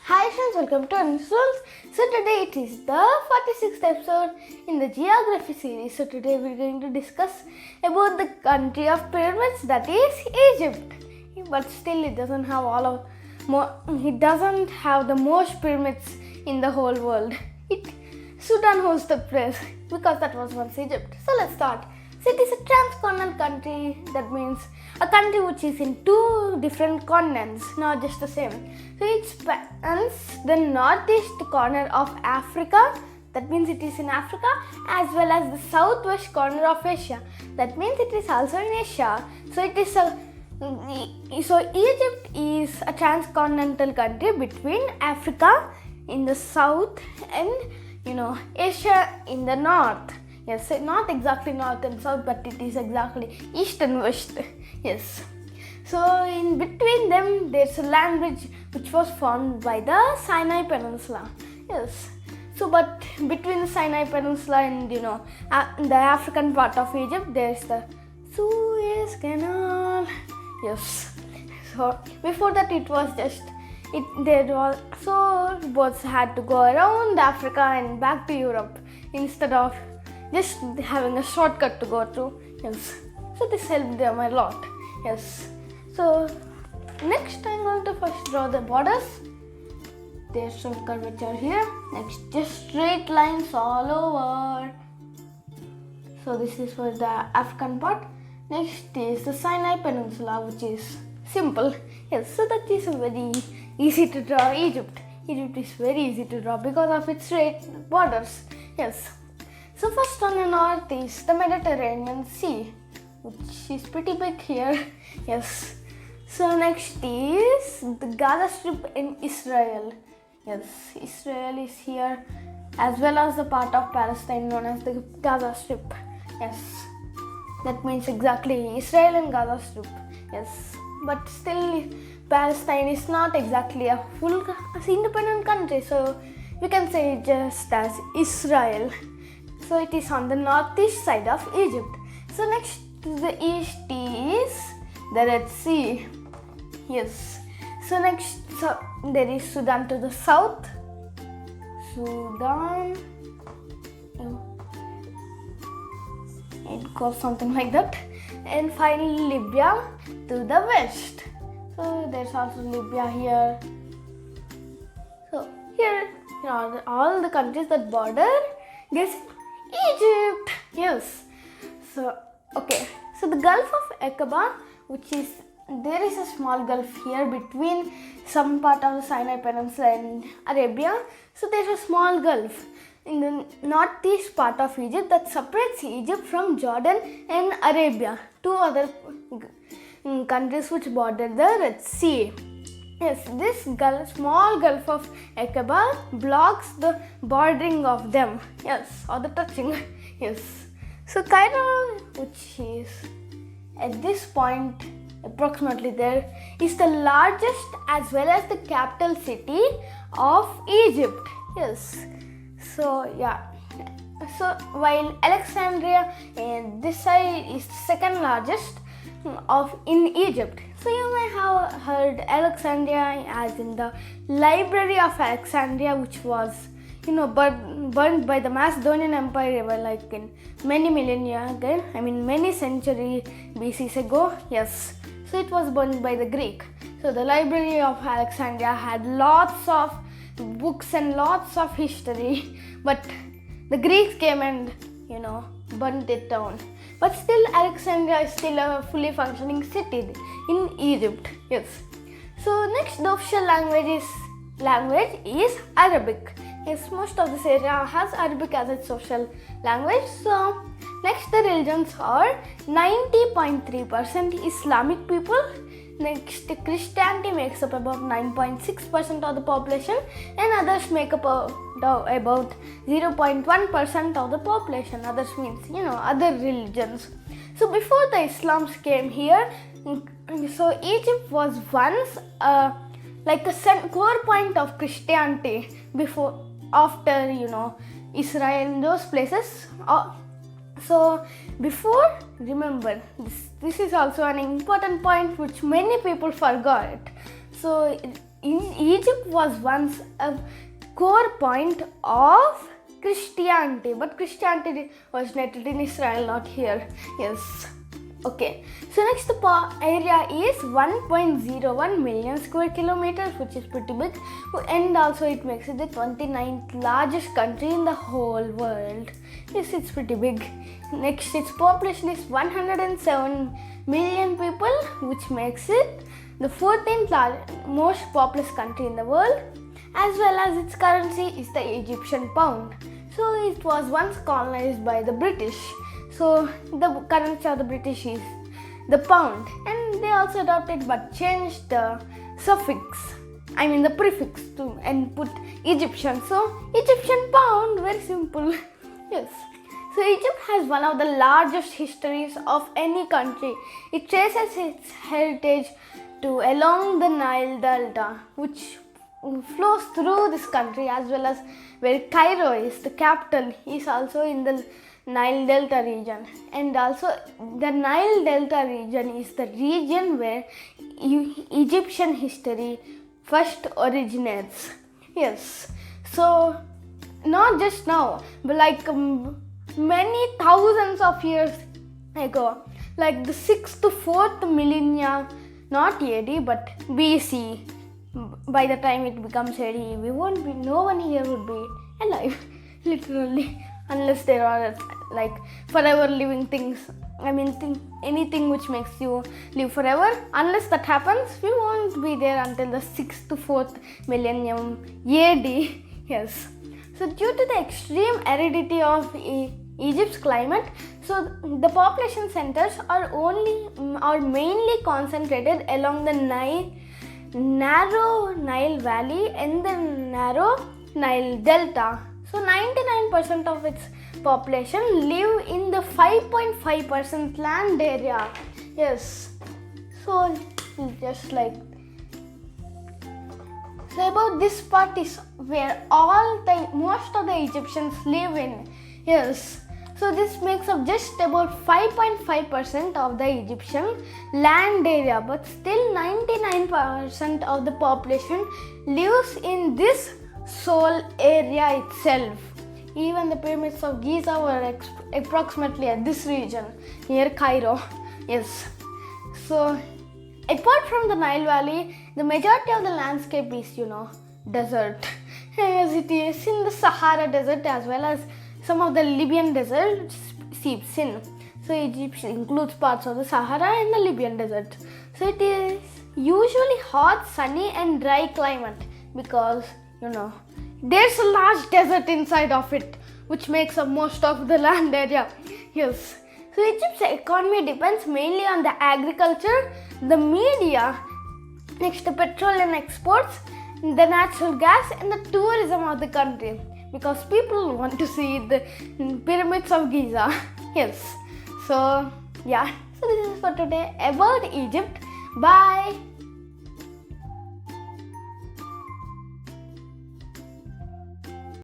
Hi friends, welcome to Arnav. So today it is the 46th episode in the geography series. So today we are going to discuss about the country of pyramids, that is Egypt. But still it doesn't have the most pyramids in the whole world. Sudan holds the place because that was once Egypt. So let's start. So it is a transcontinental country, that means a country which is in two different continents, not just the same. So it spans the northeast corner of Africa, that means it is in Africa, as well as the southwest corner of Asia, that means it is also in Asia. So Egypt is a transcontinental country between Africa in the south and Asia in the north. Yes, not exactly north and south, but it is exactly east and west. Yes. So in between them, there's a land bridge which was formed by the Sinai Peninsula. Yes. So, but between the Sinai Peninsula and the African part of Egypt, there's the Suez Canal. Yes. So before that, it was just boats had to go around Africa and back to Europe instead of just having a shortcut to go through. Yes. So this helped them a lot. Yes. So next I'm going to first draw the borders. There's some curvature here. Next, just straight lines all over. So this is for the African part. Next is the Sinai Peninsula, which is simple. Yes. So that is very easy to draw. Egypt is very easy to draw because of its straight borders. Yes. So first on the north is the Mediterranean Sea, which is pretty big here. Yes. So next is the Gaza Strip in Israel. Yes, Israel is here, as well as the part of Palestine known as the Gaza Strip. Yes, that means exactly Israel and Gaza Strip. Yes, but still Palestine is not exactly a full independent country, so we can say it just as Israel. So it is on the northeast side of Egypt. So next to the east is the Red Sea. Yes. So next there is Sudan to the south. Sudan. It goes something like that. And finally Libya to the west. So there's also Libya here. So here are all the countries that border this Egypt. Yes. So okay. So the Gulf of Aqaba, there is a small gulf here between some part of the Sinai Peninsula and Arabia. So there's a small gulf in the northeast part of Egypt that separates Egypt from Jordan and Arabia, two other countries which border the Red Sea. Yes, this small Gulf of Aqaba blocks the bordering of them. Yes, or the touching. Yes. So Cairo, which is at this point approximately there, is the largest as well as the capital city of Egypt. Yes. So yeah. So while Alexandria and this side is the second largest in Egypt. So you may have heard Alexandria as in the Library of Alexandria, which was burned by the Macedonian Empire like in many millennia ago. Many centuries BC ago. Yes. So it was burned by the Greek. So the Library of Alexandria had lots of books and lots of history, but the Greeks came and burnt it down. But still Alexandria is still a fully functioning city in Egypt. Yes. So next the official language is Arabic. Yes, most of this area has Arabic as its official language. So next the religions are 90.3% Islamic people. Next, Christianity makes up about 9.6% of the population, and others make up about 0.1% of the population. Others means other religions. So before the Islams came here, so Egypt was once like a core point of Christianity after Israel and those places. So before, remember, this is also an important point which many people forgot. So Egypt was once a core point of Christianity, but Christianity originated in Israel, not here. Yes. Okay. So next area is 1.01 million square kilometers, which is pretty big, and also it makes it the 29th largest country in the whole world. Yes, it's pretty big. Next, its population is 107 million people, which makes it the 14th most populous country in the world, as well as its currency is the Egyptian pound. So it was once colonized by the British. So the currency of the British is the pound, and they also adopted but changed the the prefix and put Egyptian. So Egyptian pound, very simple. Yes. So Egypt has one of the largest histories of any country. It traces its heritage to along the Nile Delta, which flows through this country, as well as where Cairo is, the capital, is also in the Nile Delta region. And also the Nile Delta region is the region where Egyptian history first originates. Yes. So not just now, but many thousands of years ago, like the 6th to 4th millennia, not AD but BC. By the time it becomes AD, no one here would be alive, literally, unless there are forever living things. Anything which makes you live forever. Unless that happens, we won't be there until the 6th to 4th millennium AD. Yes. So due to the extreme aridity of Egypt's climate, so the population centers are mainly concentrated along the narrow Nile Valley and the narrow Nile Delta. So 99% of its population live in the 5.5% land area. Yes. So just so about this part is where most of the Egyptians live in. Yes. So this makes up just about 5.5% of the Egyptian land area, but still 99% of the population lives in this sole area itself. Even the pyramids of Giza were approximately at this region near Cairo. Yes. So apart from the Nile Valley, the majority of the landscape is, desert. As it is in the Sahara Desert, as well as some of the Libyan desert seeps in. So Egypt includes parts of the Sahara and the Libyan desert. So it is usually hot, sunny and dry climate because, there's a large desert inside of it, which makes up most of the land area. Yes. So Egypt's economy depends mainly on the agriculture, the media, next to petroleum exports, the natural gas and the tourism of the country, because people want to see the pyramids of Giza. Yes. So yeah. So this is for today about Egypt. Bye.